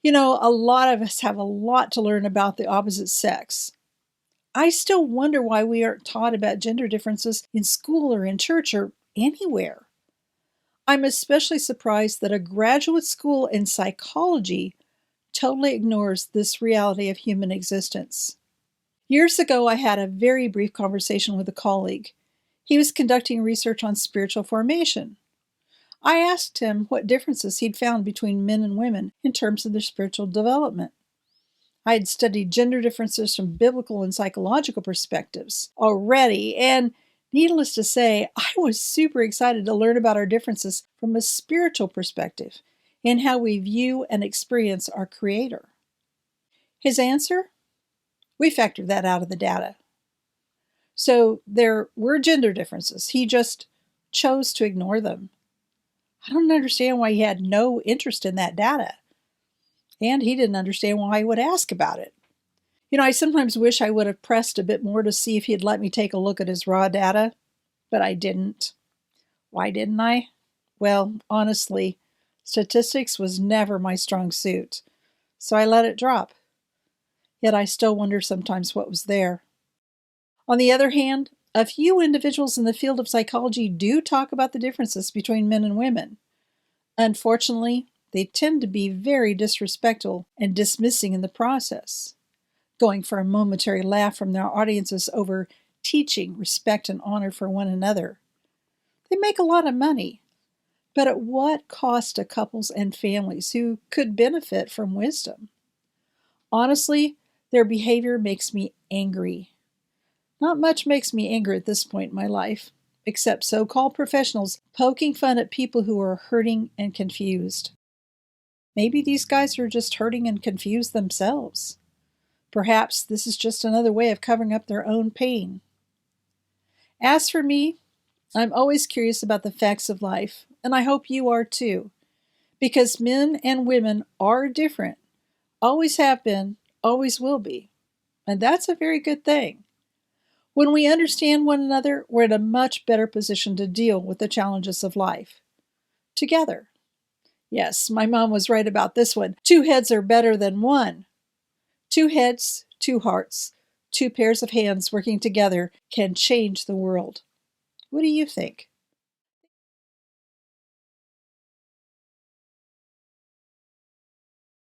A lot of us have a lot to learn about the opposite sex. I still wonder why we aren't taught about gender differences in school or in church or anywhere. I'm especially surprised that a graduate school in psychology totally ignores this reality of human existence. Years ago, I had a very brief conversation with a colleague. He was conducting research on spiritual formation. I asked him what differences he'd found between men and women in terms of their spiritual development. I had studied gender differences from biblical and psychological perspectives already, and needless to say, I was super excited to learn about our differences from a spiritual perspective and how we view and experience our Creator. His answer? We factored that out of the data. So there were gender differences. He just chose to ignore them. I don't understand why he had no interest in that data. And he didn't understand why I would ask about it. I sometimes wish I would have pressed a bit more to see if he'd let me take a look at his raw data, but I didn't. Why didn't I? Well, honestly, statistics was never my strong suit, so I let it drop. Yet I still wonder sometimes what was there. On the other hand, a few individuals in the field of psychology do talk about the differences between men and women. Unfortunately, they tend to be very disrespectful and dismissing in the process, going for a momentary laugh from their audiences over teaching respect and honor for one another. They make a lot of money, but at what cost to couples and families who could benefit from wisdom? Honestly, their behavior makes me angry. Not much makes me angry at this point in my life, except so-called professionals poking fun at people who are hurting and confused. Maybe these guys are just hurting and confused themselves. Perhaps this is just another way of covering up their own pain. As for me, I'm always curious about the facts of life, and I hope you are too, because men and women are different, always have been, always will be, and that's a very good thing. When we understand one another, we're in a much better position to deal with the challenges of life. Together. Yes, my mom was right about this one. 2 heads are better than one. 2 heads, 2 hearts, 2 pairs of hands working together can change the world. What do you think?